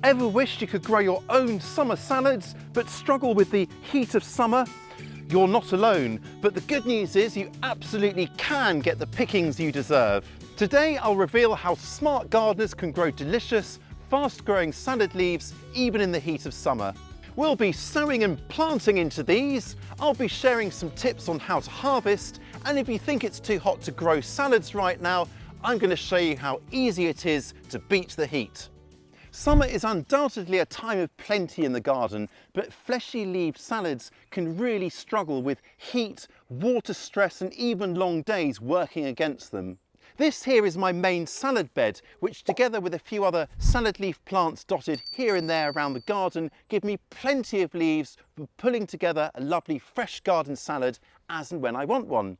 Ever wished you could grow your own summer salads but struggle with the heat of summer? You're not alone, but the good news is you absolutely can get the pickings you deserve. Today I'll reveal how smart gardeners can grow delicious, fast-growing salad leaves even in the heat of summer. We'll be sowing and planting into these, I'll be sharing some tips on how to harvest, and if you think it's too hot to grow salads right now, I'm going to show you how easy it is to beat the heat. Summer is undoubtedly a time of plenty in the garden, but fleshy leaf salads can really struggle with heat, water stress and even long days working against them. This here is my main salad bed, which together with a few other salad leaf plants dotted here and there around the garden give me plenty of leaves for pulling together a lovely fresh garden salad as and when I want one.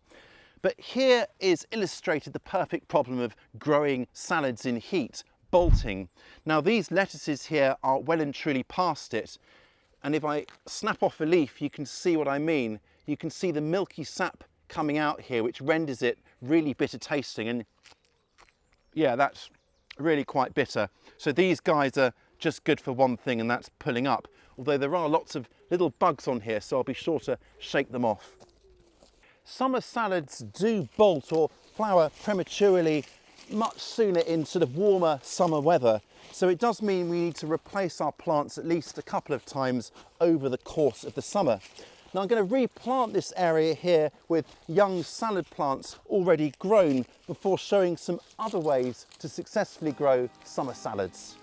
But here is illustrated the perfect problem of growing salads in heat. Bolting. Now these lettuces here are well and truly past it, and if I snap off a leaf you can see what I mean. You can see the milky sap coming out here which renders it really bitter tasting, and yeah, that's really quite bitter. So these guys are just good for one thing, and that's pulling up, although there are lots of little bugs on here, so I'll be sure to shake them off. Summer salads do bolt or flower prematurely much sooner in sort of warmer summer weather, so it does mean we need to replace our plants at least a couple of times over the course of the summer. Now I'm going to replant this area here with young salad plants already grown before showing some other ways to successfully grow summer salads.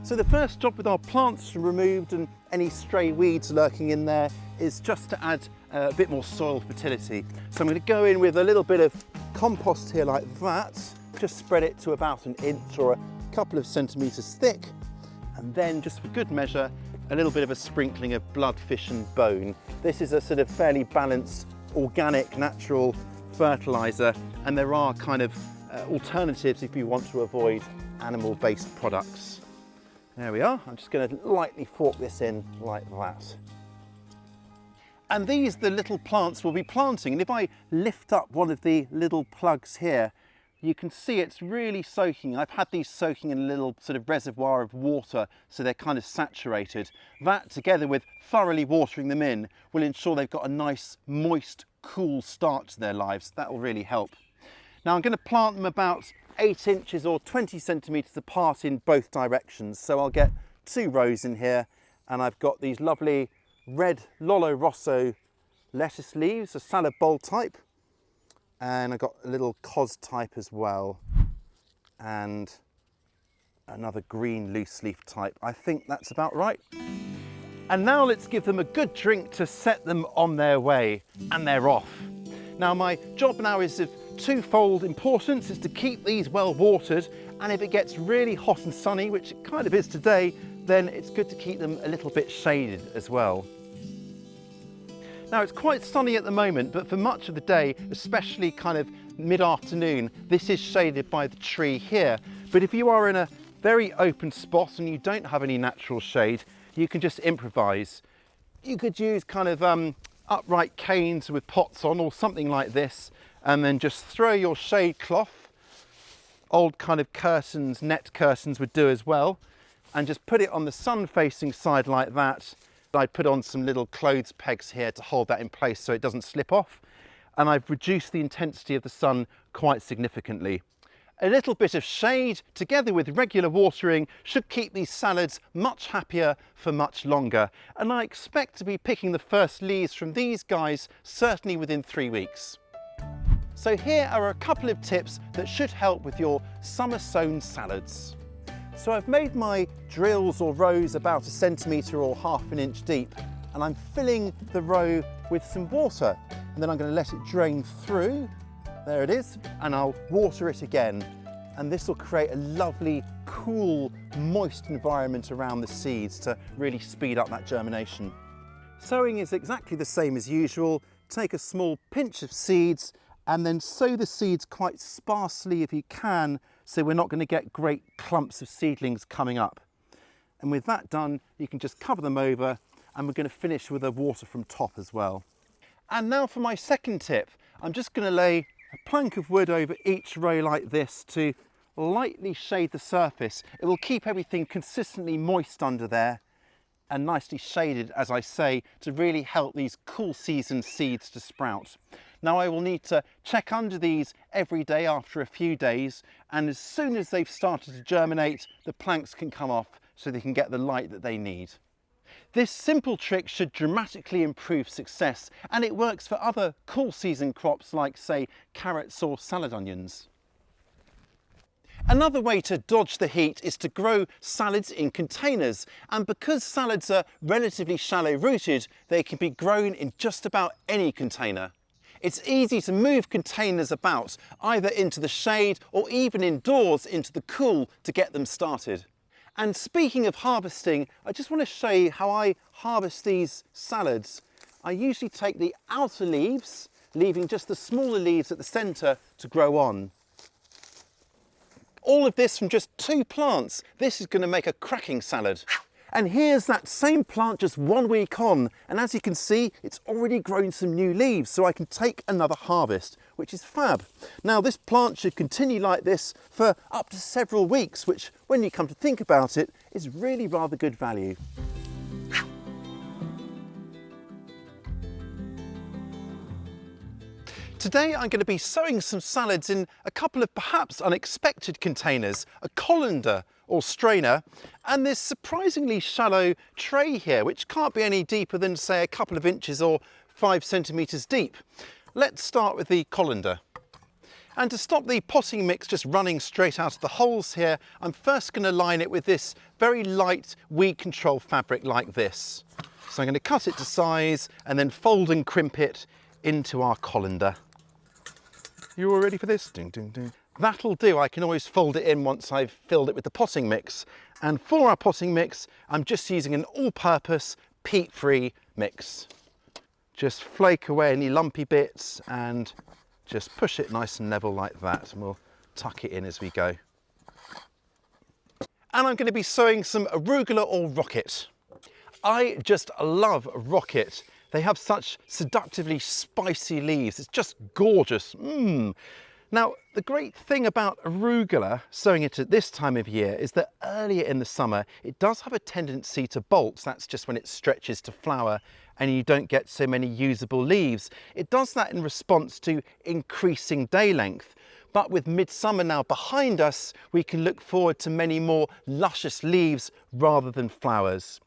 So the first job with our plants removed and any stray weeds lurking in there is just to add a bit more soil fertility. So I'm going to go in with a little bit of compost here like that, just spread it to about an inch or a couple of centimetres thick, and then just for good measure a little bit of a sprinkling of blood, fish and bone. This is a sort of fairly balanced organic natural fertiliser, and there are kind of alternatives if you want to avoid animal-based products. There we are. I'm just going to lightly fork this in like that. And these are the little plants we'll be planting, and if I lift up one of the little plugs here, you can see it's really soaking. I've had these soaking in a little sort of reservoir of water, so they're kind of saturated. That, together with thoroughly watering them in, will ensure they've got a nice, moist, cool start to their lives. That will really help. Now I'm going to plant them about 8 inches or 20 centimetres apart in both directions. So I'll get 2 rows in here, and I've got these lovely red Lollo Rosso lettuce leaves, a salad bowl type, and I've got a little cos type as well, and another green loose leaf type. I think that's about right. And now let's give them a good drink to set them on their way, and they're off. Now my job now is of twofold importance. Is to keep these well watered, and if it gets really hot and sunny, which it kind of is today, then it's good to keep them a little bit shaded as well. Now it's quite sunny at the moment, but for much of the day, especially kind of mid-afternoon, this is shaded by the tree here. But if you are in a very open spot and you don't have any natural shade, you can just improvise. You could use kind of upright canes with pots on or something like this, and then just throw your shade cloth, old kind of curtains, net curtains would do as well, and just put it on the sun-facing side like that. I'd put on some little clothes pegs here to hold that in place so it doesn't slip off, and I've reduced the intensity of the sun quite significantly. A little bit of shade together with regular watering should keep these salads much happier for much longer, and I expect to be picking the first leaves from these guys certainly within 3 weeks. So here are a couple of tips that should help with your summer sown salads. So I've made my drills or rows about 1 centimetre or ½ an inch deep, and I'm filling the row with some water, and then I'm going to let it drain through. There it is, and I'll water it again, and this will create a lovely, cool, moist environment around the seeds to really speed up that germination. Sowing is exactly the same as usual. Take a small pinch of seeds and then sow the seeds quite sparsely if you can, so we're not going to get great clumps of seedlings coming up. And with that done, you can just cover them over, and we're going to finish with a water from top as well. And now for my second tip. I'm just going to lay a plank of wood over each row like this to, lightly shade the surface. It will keep everything consistently moist under there and nicely shaded, as I say, to really help these cool season seeds to sprout. Now I will need to check under these every day after a few days, and as soon as they've started to germinate, the planks can come off so they can get the light that they need. This simple trick should dramatically improve success, and it works for other cool season crops like, say, carrots or salad onions. Another way to dodge the heat is to grow salads in containers, and because salads are relatively shallow rooted, they can be grown in just about any container. It's easy to move containers about, either into the shade or even indoors into the cool to get them started. And speaking of harvesting, I just want to show you how I harvest these salads. I usually take the outer leaves, leaving just the smaller leaves at the centre to grow on. All of this from just 2 plants. This is going to make a cracking salad. And here's that same plant just 1 week on, and as you can see, it's already grown some new leaves, so I can take another harvest, which is fab. Now this plant should continue like this for up to several weeks, which, when you come to think about it, is really rather good value. Today I'm going to be sowing some salads in a couple of perhaps unexpected containers, a colander or strainer, and this surprisingly shallow tray here, which can't be any deeper than, say, a couple of inches or 5 centimetres deep. Let's start with the colander. And to stop the potting mix just running straight out of the holes here, I'm first going to line it with this very light weed control fabric like this. So I'm going to cut it to size and then fold and crimp it into our colander. You all ready for this? Ding, ding, ding. That'll do. I can always fold it in once I've filled it with the potting mix. And for our potting mix, I'm just using an all-purpose, peat-free mix. Just flake away any lumpy bits and just push it nice and level like that. And we'll tuck it in as we go. And I'm going to be sowing some arugula or rocket. I just love rocket. They have such seductively spicy leaves. It's just gorgeous. Now, the great thing about arugula, sowing it at this time of year, is that earlier in the summer, it does have a tendency to bolt. That's just when it stretches to flower and you don't get so many usable leaves. It does that in response to increasing day length. But with midsummer now behind us, we can look forward to many more luscious leaves rather than flowers.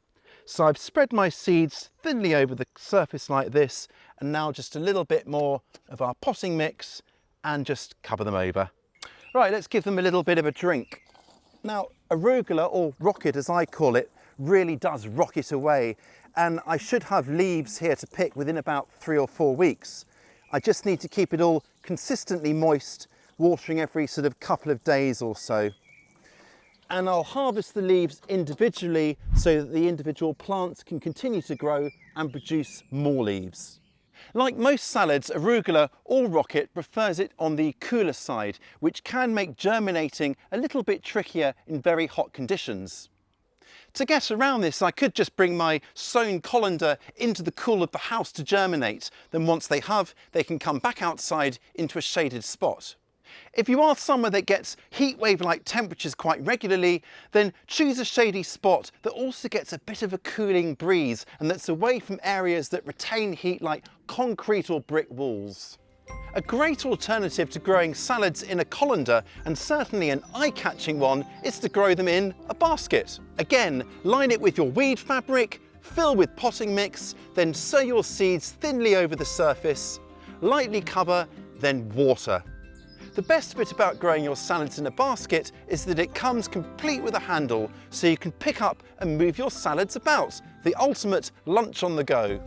So I've spread my seeds thinly over the surface like this, and now just a little bit more of our potting mix and just cover them over. Right, let's give them a little bit of a drink. Now, arugula, or rocket as I call it, really does rocket away, and I should have leaves here to pick within about 3 or 4 weeks. I just need to keep it all consistently moist, watering every sort of couple of days or so. And I'll harvest the leaves individually so that the individual plants can continue to grow and produce more leaves. Like most salads, arugula or rocket prefers it on the cooler side, which can make germinating a little bit trickier in very hot conditions. To get around this, I could just bring my sown colander into the cool of the house to germinate. Then once they have, they can come back outside into a shaded spot. If you are somewhere that gets heat wave-like temperatures quite regularly, then choose a shady spot that also gets a bit of a cooling breeze and that's away from areas that retain heat like concrete or brick walls. A great alternative to growing salads in a colander, and certainly an eye-catching one, is to grow them in a basket. Again, line it with your weed fabric, fill with potting mix, then sow your seeds thinly over the surface, lightly cover, then water. The best bit about growing your salads in a basket is that it comes complete with a handle, so you can pick up and move your salads about. The ultimate lunch on the go.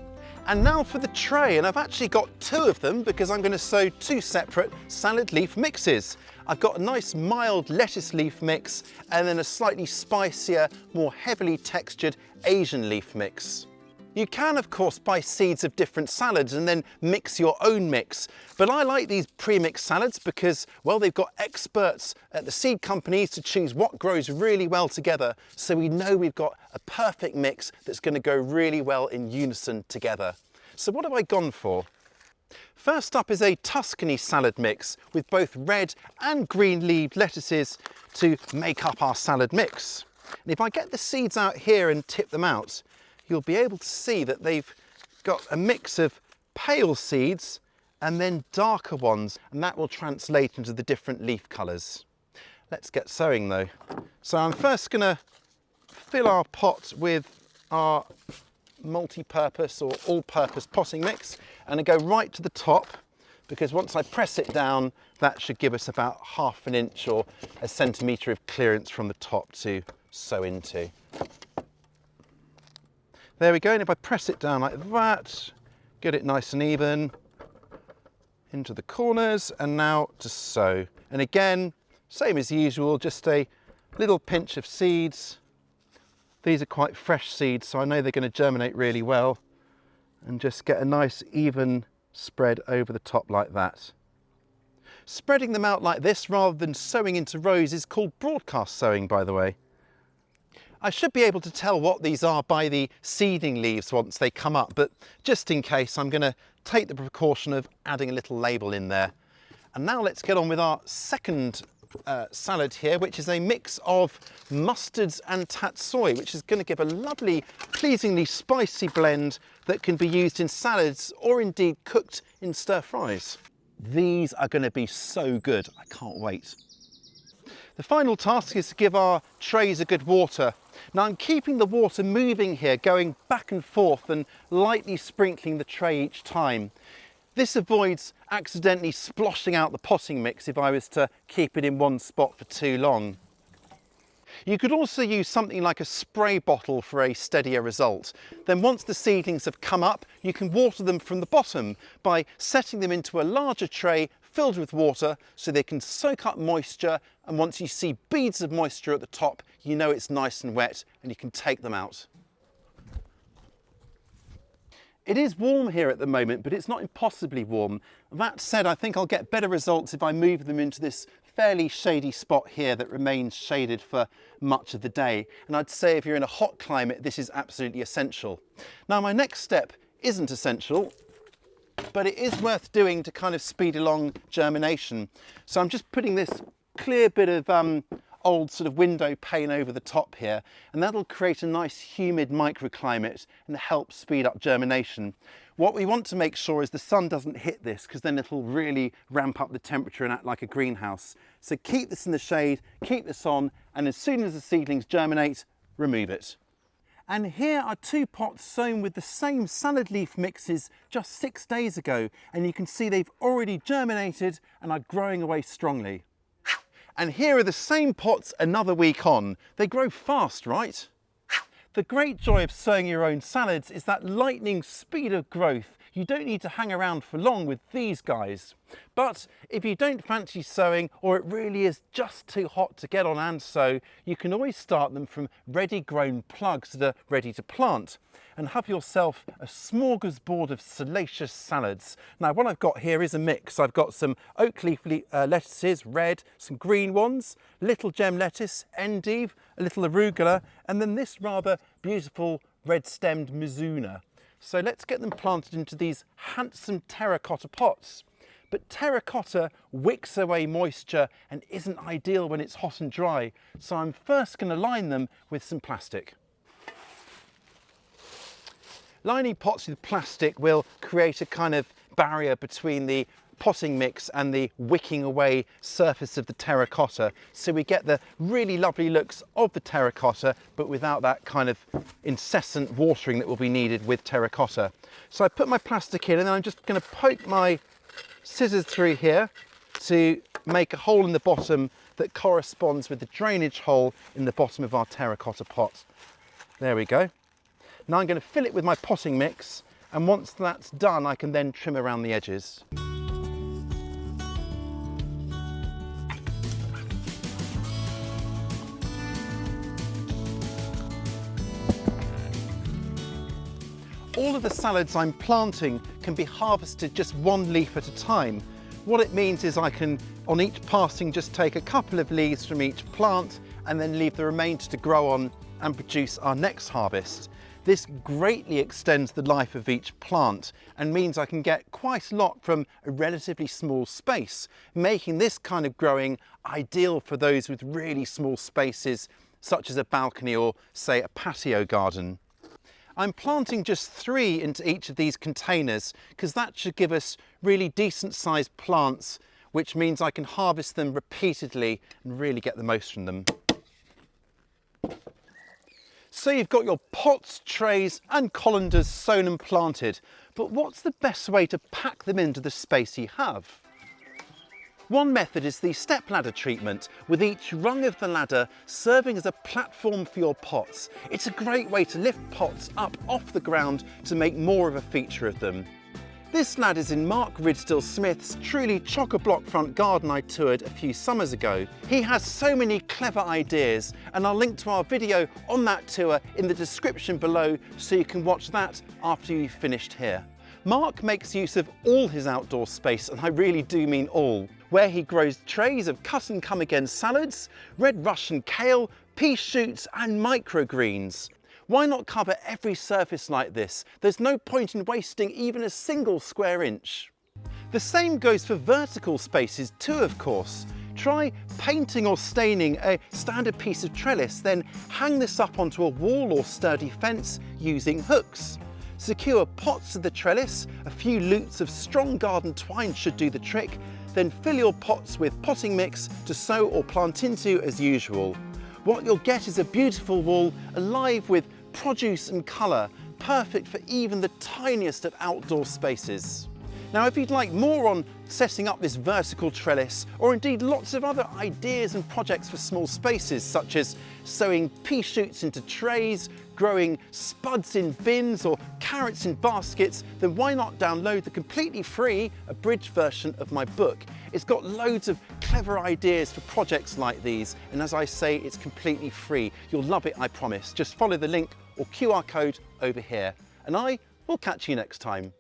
And now for the tray, and I've actually got 2 of them because I'm going to sow 2 separate salad leaf mixes. I've got a nice mild lettuce leaf mix and then a slightly spicier, more heavily textured Asian leaf mix. You can, of course, buy seeds of different salads and then mix your own mix. But I like these pre-mixed salads because, well, they've got experts at the seed companies to choose what grows really well together. So we know we've got a perfect mix that's going to go really well in unison together. So what have I gone for? First up is a Tuscany salad mix with both red and green leaved lettuces to make up our salad mix. And if I get the seeds out here and tip them out, you'll be able to see that they've got a mix of pale seeds and then darker ones, and that will translate into the different leaf colours. Let's get sowing though. So I'm first going to fill our pot with our multi-purpose or all-purpose potting mix, and I go right to the top, because once I press it down, that should give us about ½ an inch or a centimetre of clearance from the top to sow into. There we go, and if I press it down like that, get it nice and even into the corners, and now to sow. And again, same as usual, just a little pinch of seeds. These are quite fresh seeds, so I know they're going to germinate really well, and just get a nice even spread over the top like that. Spreading them out like this rather than sowing into rows is called broadcast sowing, by the way. I should be able to tell what these are by the seeding leaves once they come up, but just in case, I'm going to take the precaution of adding a little label in there. And now let's get on with our second salad here, which is a mix of mustards and tatsoi, which is going to give a lovely, pleasingly spicy blend that can be used in salads or indeed cooked in stir fries. These are going to be so good, I can't wait. The final task is to give our trays a good water. Now I'm keeping the water moving here, going back and forth and lightly sprinkling the tray each time. This avoids accidentally sploshing out the potting mix if I was to keep it in one spot for too long. You could also use something like a spray bottle for a steadier result. Then once the seedlings have come up, you can water them from the bottom by setting them into a larger tray filled with water so they can soak up moisture, and once you see beads of moisture at the top, you know it's nice and wet and you can take them out. It is warm here at the moment, but it's not impossibly warm. That said, I think I'll get better results if I move them into this fairly shady spot here that remains shaded for much of the day. And I'd say if you're in a hot climate, this is absolutely essential. Now, my next step isn't essential, but it is worth doing to kind of speed along germination. So I'm just putting this clear bit of old sort of window pane over the top here, and that'll create a nice humid microclimate and help speed up germination. What we want to make sure is the sun doesn't hit this, because then it'll really ramp up the temperature and act like a greenhouse. So keep this in the shade, keep this on, and as soon as the seedlings germinate, remove it. And here are 2 pots sown with the same salad leaf mixes just 6 days ago, and you can see they've already germinated and are growing away strongly. And here are the same pots another week on. They grow fast, right? The great joy of sowing your own salads is that lightning speed of growth. You don't need to hang around for long with these guys. But if you don't fancy sowing, or it really is just too hot to get on and sow, you can always start them from ready grown plugs that are ready to plant, and have yourself a smorgasbord of salacious salads. Now what I've got here is a mix. I've got some oak leaf lettuces, red, some green ones, little gem lettuce, endive, a little arugula, and then this rather beautiful red-stemmed mizuna. So let's get them planted into these handsome terracotta pots. But terracotta wicks away moisture and isn't ideal when it's hot and dry. So I'm first going to line them with some plastic. Lining pots with plastic will create a kind of barrier between the potting mix and the wicking away surface of the terracotta, so we get the really lovely looks of the terracotta, but without that kind of incessant watering that will be needed with terracotta. So I put my plastic in, and then I'm just going to poke my scissors through here to make a hole in the bottom that corresponds with the drainage hole in the bottom of our terracotta pot. There we go. Now I'm going to fill it with my potting mix, and once that's done, I can then trim around the edges. All of the salads I'm planting can be harvested just 1 leaf at a time. What it means is I can, on each passing, just take a couple of leaves from each plant and then leave the remainder to grow on and produce our next harvest. This greatly extends the life of each plant and means I can get quite a lot from a relatively small space, making this kind of growing ideal for those with really small spaces, such as a balcony or, say, a patio garden. I'm planting just 3 into each of these containers because that should give us really decent sized plants, which means I can harvest them repeatedly and really get the most from them. So you've got your pots, trays and colanders sown and planted, but what's the best way to pack them into the space you have? One method is the stepladder treatment, with each rung of the ladder serving as a platform for your pots. It's a great way to lift pots up off the ground to make more of a feature of them. This lad is in Mark Ridsdill Smith's truly chock-a-block front garden I toured a few summers ago. He has so many clever ideas, and I'll link to our video on that tour in the description below so you can watch that after you've finished here. Mark makes use of all his outdoor space, and I really do mean all, where he grows trays of cut and come again salads, red Russian kale, pea shoots and microgreens. Why not cover every surface like this? There's no point in wasting even a single square inch. The same goes for vertical spaces too, of course. Try painting or staining a standard piece of trellis, then hang this up onto a wall or sturdy fence using hooks. Secure pots to the trellis, a few loops of strong garden twine should do the trick, then fill your pots with potting mix to sow or plant into as usual. What you'll get is a beautiful wall alive with produce and colour, perfect for even the tiniest of outdoor spaces. Now, if you'd like more on setting up this vertical trellis, or indeed lots of other ideas and projects for small spaces, such as sowing pea shoots into trays, growing spuds in bins or carrots in baskets, then why not download the completely free abridged version of my book. It's got loads of clever ideas for projects like these, and as I say, it's completely free. You'll love it, I promise. Just follow the link or QR code over here, and I will catch you next time.